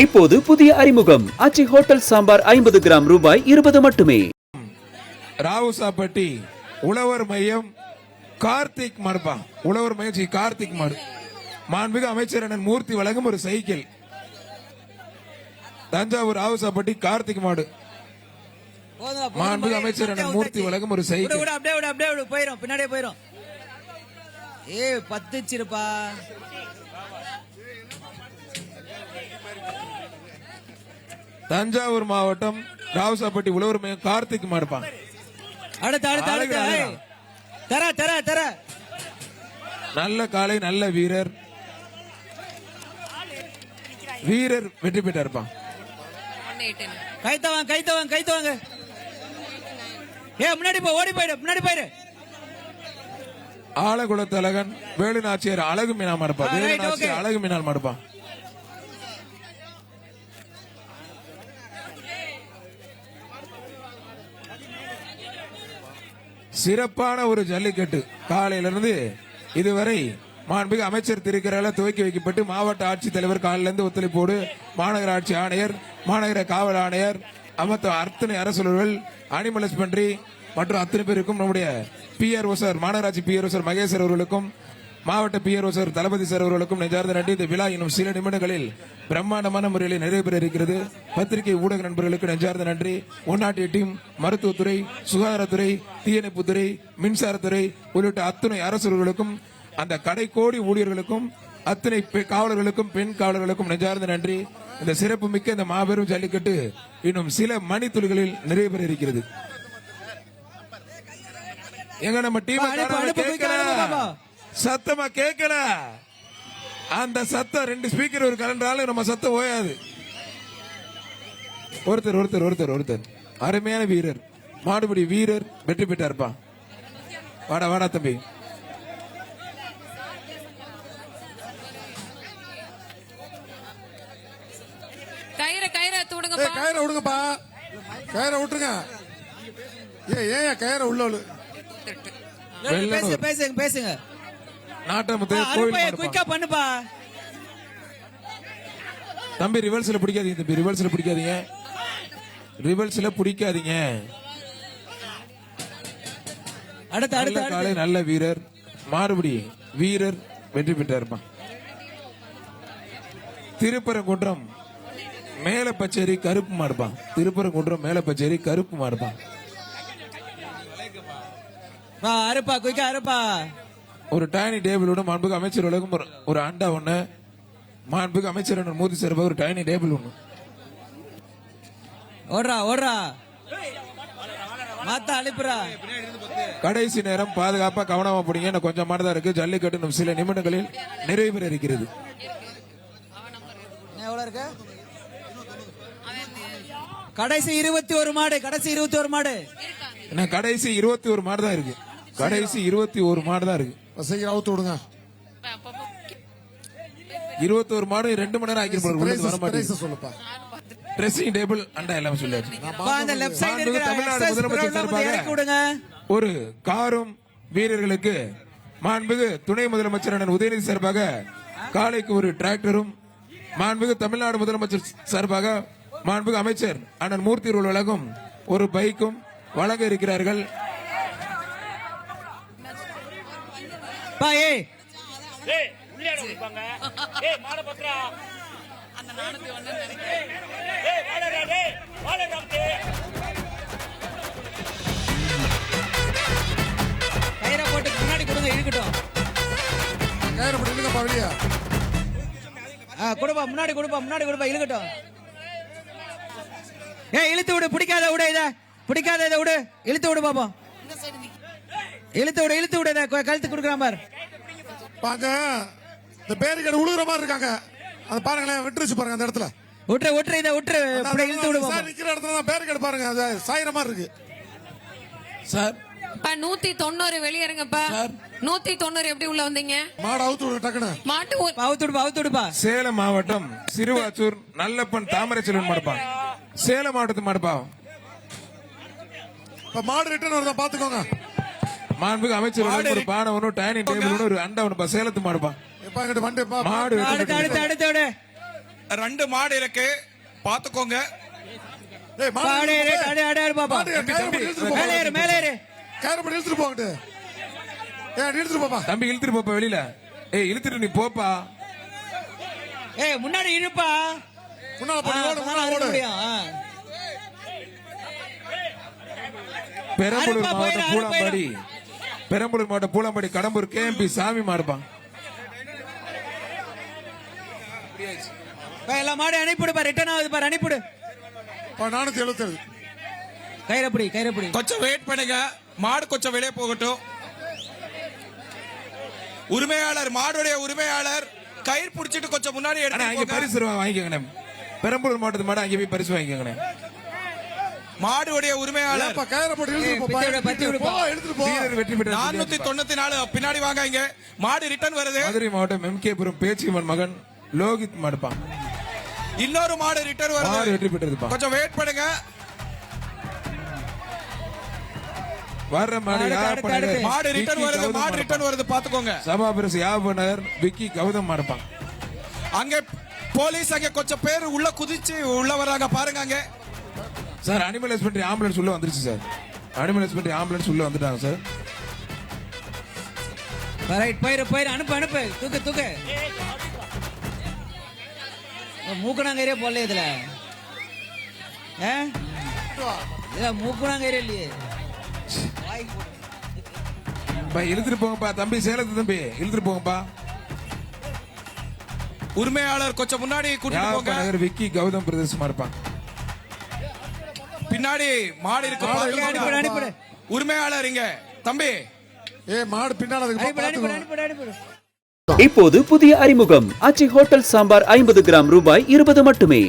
இப்போது புதிய அறிமுகம் ஆச்சி ஹோட்டல் சாம்பார் 50 கிராம் ரூபாய் 20 மட்டுமே. ராவுசாப்பட்டி உழவர் மையம் கார்த்திக் மாடுப்பா. உழவர் மையம் ஸ்ரீ கார்த்திக் மாடு. மாண்புமிகு அமைச்சர் அண்ணன் மூர்த்தி வழங்கும் ஒரு சைக்கிள். தஞ்சாவூர் ராவுசாப்பட்டி கார்த்திக் மாடு. மாண்புமிகு அமைச்சர் அண்ணன் மூர்த்தி வழங்கும் ஒரு சைக்கிள். அப்படியே போயிரும், பின்னாடியே போயிரும். 10 வச்சிருப்பா. தஞ்சாவூர் மாவட்டம் ராவுசாப்பட்டி உழவர் மையம் கார்த்திக் மாடுப்பா. தர நல்ல காலை, நல்ல வீரர். வீரர் வெற்றி பெற்றார்ப்பா. கைத்தவாங்க. முன்னாடி போ, ஓடி போயிடு, முன்னாடி போயிடு. ஆலகுளத்தழகன் வேலு நாச்சியார் அழகு மீனா மாடுப்பா. வேலு நாச்சியார் அழகு மீனால் மாடுப்பா. சிறப்பான ஒரு ஜல்லிக்கட்டு. காலையிலிருந்து இதுவரை மாண்புமிகு அமைச்சர் திருக்கரால துவக்கி வைக்கப்பட்டு மாவட்ட ஆட்சித்தலைவர் காலிலிருந்து ஒத்துழைப்போடு மாநகராட்சி ஆணையர், மாநகர காவல் ஆணையர், அத்தனை அரசுகள், அனிமல் ஹஸ்பண்டரி மற்றும் அத்தனை பேருக்கும், நம்முடைய பிஆர்ஓ சார், மாநகராட்சி பிஆர்ஓ சார் மகேஸ்வர் அவர்களுக்கும், மாவட்ட பிஆர்ஓ சார் தளபதி சார் அவர்களுக்கும் நெஞ்சார்ந்த நன்றி. இந்த விழா இன்னும் சில நிமிடங்களில் பிரம்மாண்டமான முறையில் நிறைவேற இருக்கிறது. பத்திரிகை ஊடக நண்பர்களுக்கு நெஞ்சார்ந்த நன்றி. ஒன்னாட்டிய டீம், மருத்துவத்துறை, சுகாதாரத்துறை, தீயணைப்புத்துறை, மின்சாரத்துறை உள்ளிட்ட அத்துணை அரசுகளுக்கும், அந்த கடைக்கோடி ஊழியர்களுக்கும், அத்தனை காவலர்களுக்கும், பெண் காவலர்களுக்கும் நெஞ்சார்ந்த நன்றி. இந்த சிறப்பு மிக்க இந்த மாபெரும் ஜல்லிக்கட்டு இன்னும் சில மணித்துளிகளில் நிறைவேற இருக்கிறது. எங்க நம்ம டீம் சத்தமா கேட்கல. அந்த சத்தம் 2 ஸ்பீக்கர் ஒரு கலண்டாலும் நம்ம சத்தம் ஓயாது. ஒருத்தர் அருமையான வீரர், மாடுபிடி வீரர் வெற்றி பெற்றார்ப்பா. வாடா தம்பி. கயிறை விடுங்கப்பா. கயிறை விட்டுருங்க. ஏன் கயிறை உள்ள பேசுங்க. நாட்டமுத்து கோயில் குயிக்கா பண்ணுப்பா. தம்பி ரிவர்ஸ்ல பிடிக்காதீங்க. தம்பி ரிவர்ஸ்ல பிடிக்காதீங்க. அடுத்த காலை நல்ல வீரர், மாறுபடி வீரர் வெற்றி பெற்றார்ப்பா. திருப்பரங்குன்றம் மேல பச்சேரி கருப்பு மாடுப்பா. திருப்பரங்குன்றம் மேல பச்சேரி கருப்பு மாடுப்பா. அறுப்பா, குயிக்கா அறுப்பா. ஒரு டைனி டேபிளோட மாண்புமிகு அமைச்சர் உலகம் ஒரு அண்டா ஒண்ணு. மாண்புமிகு அமைச்சர் மூர்த்தி சார் ஒரு டைனி டேபிள் ஒண்ணு. ஓடுறா மாத்தா அனுப்புறா. கடைசி நேரம் பாதுகாப்பா கவனமா போடுங்க. கொஞ்சம் மாடுதான் இருக்கு. ஜல்லிக்கட்டு சில நிமிடங்களில் நிறைவு பெற இருக்கிறது. கடைசி 21 மாடு. கடைசி 21 மாடு தான் இருக்கு. கடைசி 21 மாடு தான் இருக்கு. சீக்கிரம் அவுத்து விடுங்க. 21 மாடு 2 மணி நேரம் ஆக்கிருப்பாங்க. சொல்லுப்பா. ட்ரெஸ்ஸிங் டேபிள் அண்டா எல்லாமே சொல்லியாச்சு. தமிழ்நாடு முதலமைச்சர் சார்பாக ஒரு காரும் வீரர்களுக்கு, மாண்புமிகு துணை முதலமைச்சர் அண்ணன் உதயநிதி சார்பாக காலைக்கு ஒரு டிராக்டரும், மாண்புமிகு தமிழ்நாடு முதலமைச்சர் சார்பாக மாண்புமிகு அமைச்சர் அண்ணன் மூர்த்தி வழங்கும் ஒரு பைக்கும் வழங்க இருக்கிறார்கள். கயிறை போட்டு முன்னாடி கொடுங்க, இழுக்கட்டும். முன்னாடி கொடுப்பா இழுக்கட்டும். இழுத்து விடு. பிடிக்காத இதை விடு. இழுத்து விடு பாப்போம். இழுத்து விடு. கழுத்து கொடுக்குறான் பாரு. பாங்க இந்த பேருக்கேடு உழுகுற மாதிரி இருக்காங்க. அது பாருங்களேன், விட்டுருச்சு பாருங்க. அந்த இடத்துல இதை விட்டுரு. இழுத்து விடு பாப்போம். நிக்கிற இடத்துல தான் பேருக்கேடு பாருங்க. அது சாயிர மாதிரி இருக்கு சார். 190 வெளியேறுங்கப்பா. 190 எப்படி உள்ள வந்தீங்க? மாடு அவுத்து விடு டக்குனு. அவுத்து விடுப்பா. சேலம் மாவட்டம் சிறுவாச்சூர் நல்லப்பன் தாமரை செல்வன் மாடுப்பா. சேலம் மாவட்டத்து மாடுப்பா. மாடு ரிட்டர்ன் வருதா பாத்துக்கோங்க. மாண்புமிகு அமைச்சர் ஒரு பானை ஒன்று, டைனிங் டேபிள் ஒன்று, ஒரு அண்டா ஒன்று. சேலத்து மாடுப்பா. மாடு அடுத்து ரெண்டு மாடு இருக்கு பாத்துக்கோங்க. ஏய் மாடு அடே இழுத்துட்டு அடே அடே பாப்பா மாடு கயிறு போட்டு இழுத்துட்டு போ. மேலே ஏறு மேலே ஏறு கயிறு போட்டு இழுத்துட்டு போங்கிட்டு. ஏய் இழுத்துட்டு போப்பா. தம்பி இழுத்துட்டு போப்பா வெளியில. ஏய் இழுத்துட்டு நீ போப்பா. ஏய் முன்னாடி இழுப்பா முன்னால போடு ஓடு அப்பதான் முன்னால அறுக்க ஓடு. முடியும். பெரம்பலூர் அறுப்பா, மாவட்டம் போயிரு, பூலாம்பாடி பெரம்பலூர் மாவட்டம் பூலாம்பாடி கடம்பூர் கேஎம்பி சாமி மாறுப்பான். எல்லா மாடு அனுப்பிடுப்பா ரிட்டர்ன் ஆகுது பாரு அனுப்பிடு. 477. கயிறப்படி கொஞ்சம் வெயிட் பண்ணுங்க, மாடு கொஞ்சம் வெளியே போகட்டும். உரிமையாளர், மாடுடைய உரிமையாளர் கயிறு புடிச்சிட்டு கொஞ்சம் முன்னாடி அண்ணா அங்க எடுத்து பரிசு வாங்கிக்கோங்கண்ணே. பெரம்பலூர் மாவட்டத்து மாடு அங்கே போய் பரிசு வாங்கிக்கோங்கண்ணே. மாடுடைய உரிமையாளர் ஏப்பா கயிறு போட்டு இழுத்துட்டு போப்பா. பிச்சை விடு, பத்தி இழுத்துட்டு விடுப்பா. போ இழுத்துட்டு போ. வீரர் வெற்றி பெற்ற 494 பின்னாடி வாங்க. இங்க மாடு ரிட்டர்ன் வருது. மதுரை மாவட்டம் எம்கேபுரம் பேச்சியம்மன் மகன் லோகித் மாடுப்பான். இன்னொரு மாடு ரிட்டர்ன் மாடு வருது. வெற்றி பெற்றதுப்பா. கொஞ்சம் வெயிட் பண்ணுங்க. வர்ற மாடு அடுத்து, யாப்பநகர் அடுத்து. மாடு ரிட்டர்ன் விக்கி வருது, கௌதம் மாடு ரிட்டர்ன் மாடுப்பான். வருது பாத்துக்கோங்க. சபாபரசு யாப்பநகர் விக்கி கௌதம் மாடுப்பான். அங்க போலீஸ் அங்க கொஞ்சம் பேர் உள்ள குதிச்சு உள்ள வராங்க பாருங்க. அங்க சார் அனிமல் ஹஸ்பண்டரி ஆம்புலன்ஸ் உள்ள வந்துருச்சு சார். அனிமல் ஹஸ்பண்டரி ஆம்புலன்ஸ் உள்ள வந்துட்டாங்க சார். ரைட் போயிரு அனுப்பு தூக்கு மூக்கணாங்கயிரே போடல இதுல இதுல மூக்கணாங்கயிரே இல்லையே. இழுத்துட்டு போங்கப்பா தம்பி, சேலத்து தம்பி இழுத்துட்டு போங்கப்பா. உரிமையாளர் கொஞ்சம் முன்னாடி கூட்டிட்டு போங்க. யாப்பநகர் விக்கி கௌதம் பிரதேசமா இருப்பான். பின்னாடி மாடு இருக்கு பாத்துக்கோங்க. அனுப்பிடு உரிமையாளர் இங்க தம்பி. ஏய் மாடு பின்னால அதுக்கு பாத்துக்கோ. அனுப்பிடு இப்போது புதிய அறிமுகம் ஆச்சி ஹோட்டல் சாம்பார் 50 கிராம் ரூபாய் 20 மட்டுமே.